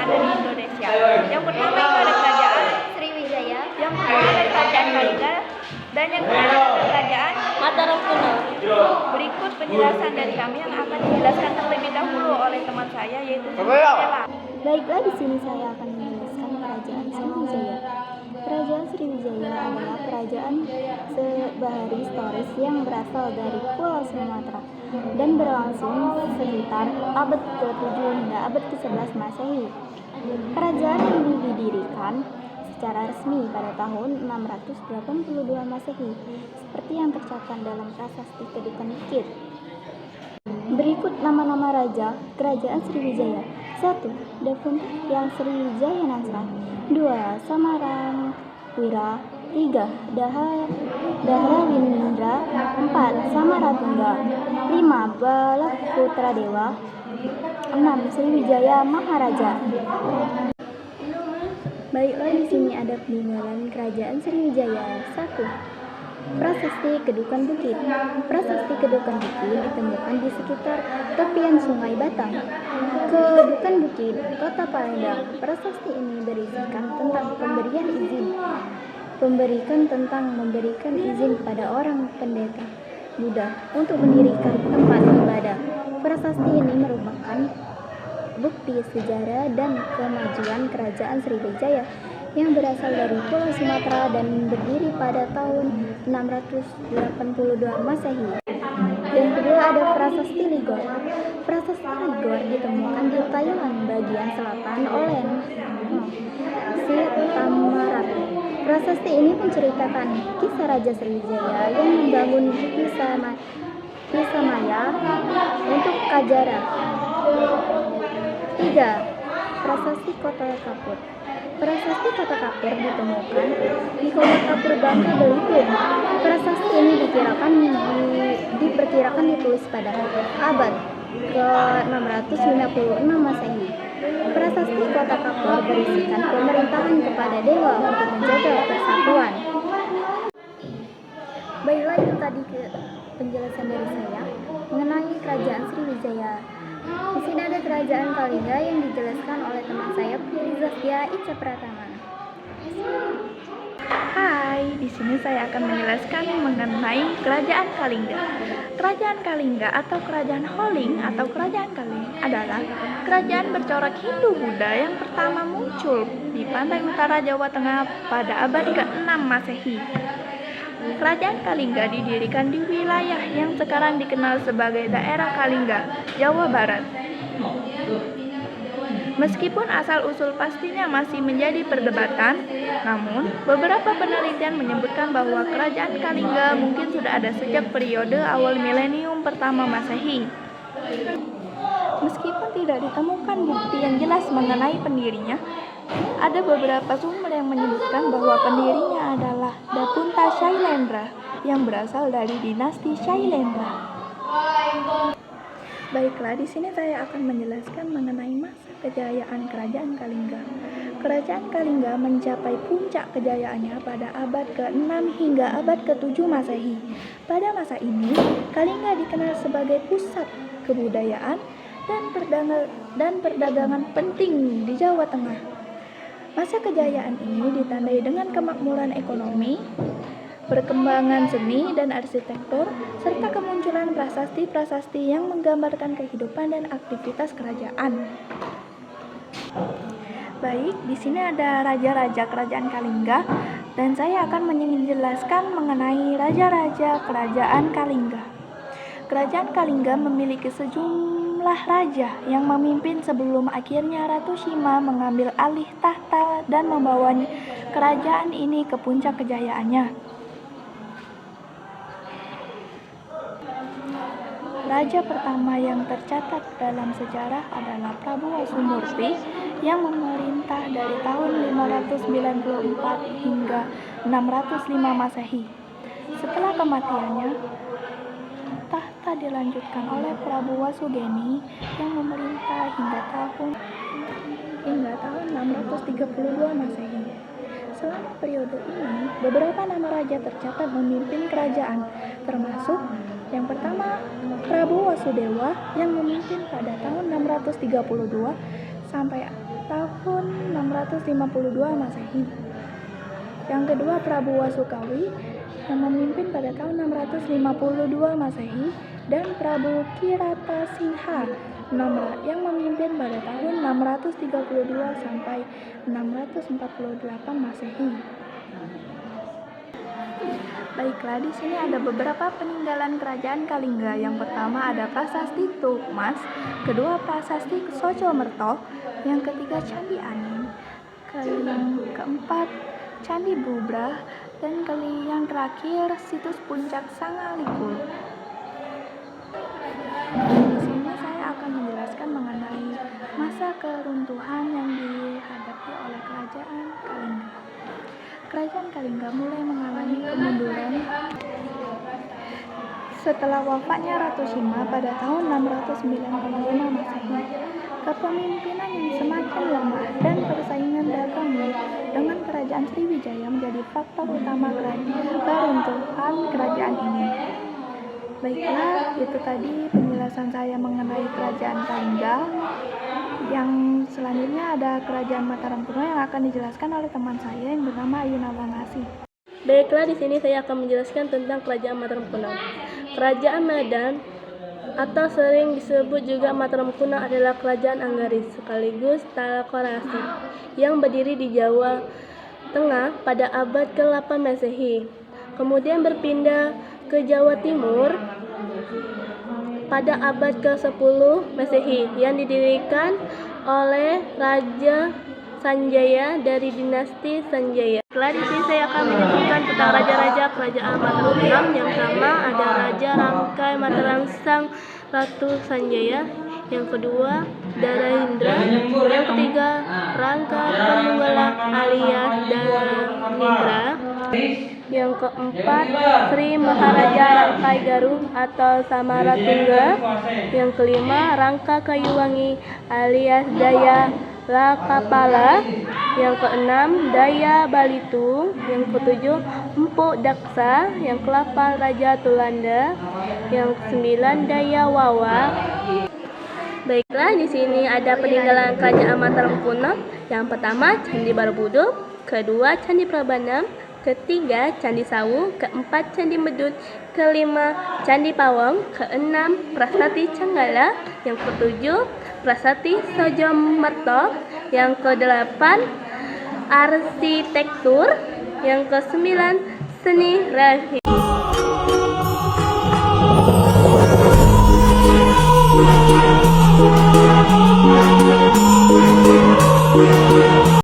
ada di Indonesia. Yang pertama itu ada kerajaan Sriwijaya, yang kedua ada kerajaan Kalingga, dan yang ketiga ada kerajaan Mataram Kuno. Berikut penjelasan dari kami yang akan dijelaskan terlebih dahulu oleh teman saya, yaitu Stella. Baiklah, di sini saya akan menjelaskan kerajaan Sriwijaya. Kerajaan Sriwijaya adalah kerajaan sebahari historis yang berasal dari Pulau Sumatera dan berlangsung sekitar abad ke-7 hingga abad ke-11 Masehi. Kerajaan ini didirikan secara resmi pada tahun 682 Masehi, seperti yang tercatat dalam prasasti Kedukan Bukit. Berikut nama-nama raja kerajaan Sriwijaya. 1. Devun yang Sriwijaya Nasra. 2. Samarang Wira. 3. Dahra Winindra. 4. Samaratungga. 5. Balak Putra Dewa. 6. Sriwijaya Maharaja. Baiklah, di sini ada peninggalan kerajaan Sriwijaya. 1. Prasasti Kedukan Bukit. Prasasti Kedukan Bukit ditemukan di sekitar tepian Sungai Batang, Kedukan Bukit, Kota Palembang. Prasasti ini berisikan tentang memberikan izin pada orang pendeta Buddha untuk mendirikan tempat ibadah. Prasasti ini merupakan bukti sejarah dan kemajuan kerajaan Sriwijaya yang berasal dari Pulau Sumatera dan berdiri pada tahun 682 Masehi. Yang kedua ada Prasasti Ligor. Prasasti Ligor ditemukan di Thailand bagian selatan oleh Si Tamaratu. Prasasti ini menceritakan kisah Raja Sriwijaya yang membangun Pisamaya untuk Kajara. 3. Prasasti Kota Kapur. Prasasti Kota Kapur ditemukan di Kota Kapur, Bangka Belitung. Prasasti ini diperkirakan ditulis pada abad ke-656 Masehi. Prasasti Kota Kapur berisikan pemerintahan kepada dewa untuk menjaga persatuan. Baiklah, itu tadi penjelasan dari saya mengenai kerajaan Sriwijaya. Di sini ada kerajaan Kalingga yang dijelaskan oleh teman saya Putri Zaskia Ica Pratama. Hai, di sini saya akan menjelaskan mengenai kerajaan Kalingga. Kerajaan Kalingga atau kerajaan Holing atau kerajaan Kaling adalah kerajaan bercorak Hindu-Buddha yang pertama muncul di pantai utara Jawa Tengah pada abad ke-6 Masehi. Kerajaan Kalingga didirikan di wilayah yang sekarang dikenal sebagai daerah Kalingga, Jawa Barat. Meskipun asal-usul pastinya masih menjadi perdebatan, namun beberapa penelitian menyebutkan bahwa kerajaan Kalingga mungkin sudah ada sejak periode awal milenium pertama Masehi. Meskipun tidak ditemukan bukti yang jelas mengenai pendirinya, ada beberapa sumber yang menyebutkan bahwa pendirinya adalah Dapunta Shailendra yang berasal dari dinasti Shailendra. Baiklah, di sini saya akan menjelaskan mengenai masa kejayaan kerajaan Kalingga. Kerajaan Kalingga mencapai puncak kejayaannya pada abad ke-6 hingga abad ke-7 Masehi. Pada masa ini, Kalingga dikenal sebagai pusat kebudayaan dan perdagangan penting di Jawa Tengah. Masa kejayaan ini ditandai dengan kemakmuran ekonomi, perkembangan seni dan arsitektur, serta kemunculan prasasti-prasasti yang menggambarkan kehidupan dan aktivitas kerajaan. Baik, di sini ada raja-raja kerajaan Kalingga dan saya akan menjelaskan mengenai raja-raja kerajaan Kalingga. Kerajaan Kalingga memiliki sejumlah raja yang memimpin sebelum akhirnya Ratu Sima mengambil alih tahta dan membawa kerajaan ini ke puncak kejayaannya. Raja pertama yang tercatat dalam sejarah adalah Prabu Wasumurti yang memerintah dari tahun 594 hingga 605 Masehi. Setelah kematiannya, tahta dilanjutkan oleh Prabu Wasugeni yang memerintah hingga tahun 632 Masehi. Selama periode ini, beberapa nama raja tercatat memimpin kerajaan, termasuk yang pertama Prabu Wasudewa yang memimpin pada tahun 632 sampai tahun 652 Masehi. Yang kedua Prabu Wasukawi yang memimpin pada tahun 652 Masehi, dan Prabu Kiratasingha yang memimpin pada tahun 632 sampai 648 Masehi. Baiklah, di sini ada beberapa peninggalan kerajaan Kalingga. Yang pertama ada Prasasti Tukmas, kedua Prasasti Socomerto, yang ketiga Candi Aning, keempat Candi Bubrah, dan yang terakhir situs Puncak Sangalikul. Di sini saya akan menjelaskan mengenai masa keruntuhan yang dihadapi oleh Kerajaan Kalingga. Kerajaan Kalingga mulai mengalami kemunduran setelah wafatnya Ratu Sima pada tahun 695 Masehi. Kepemimpinan yang semakin lemah dan persaingan dagang dengan Kerajaan Sriwijaya menjadi faktor utama keruntuhan kerajaan ini. Baiklah, itu tadi penjelasan saya mengenai Kerajaan Kalingga. Yang selanjutnya ada Kerajaan Mataram Kuno yang akan dijelaskan oleh teman saya yang bernama Ayu Nawangasi. Baiklah, di sini saya akan menjelaskan tentang Kerajaan Mataram Kuno. Kerajaan Medan atau sering disebut juga Mataram Kuno adalah kerajaan Anggaris sekaligus Talakorasi yang berdiri di Jawa Tengah pada abad ke-8 Masehi. Kemudian berpindah ke Jawa Timur pada abad ke-10 Masehi yang didirikan oleh Raja Sanjaya dari dinasti Sanjaya. Setelah di sini saya akan menyebutkan tentang raja-raja kerajaan Mataram Kuno. Yang pertama ada Raja Rangkai Mataram Sang Ratu Sanjaya, yang kedua Darahindra, yang ketiga Rangka Penunggalak alias Darahindra, yang keempat Sri Maharaja Rangkai Garuh atau Samaratungga, yang kelima Rangka Kayuwangi alias Daya Lakapala, yang keenam Daya Balitung, yang ketujuh Empuk Daksa, yang ke-8 Raja Tulanda, yang ke-9 Daya Wawa. Baiklah, di sini ada peninggalan kerajaan Mataram Kuno. Yang pertama Candi Borobudur, kedua Candi Prambanan, ketiga Candi Sawu, keempat Candi Medut, kelima Candi Pawong, keenam Prasasti Canggala, yang ketujuh Prasasti Sojomerto, yang kedelapan Arsitektur, yang kesembilan Seni Rahi.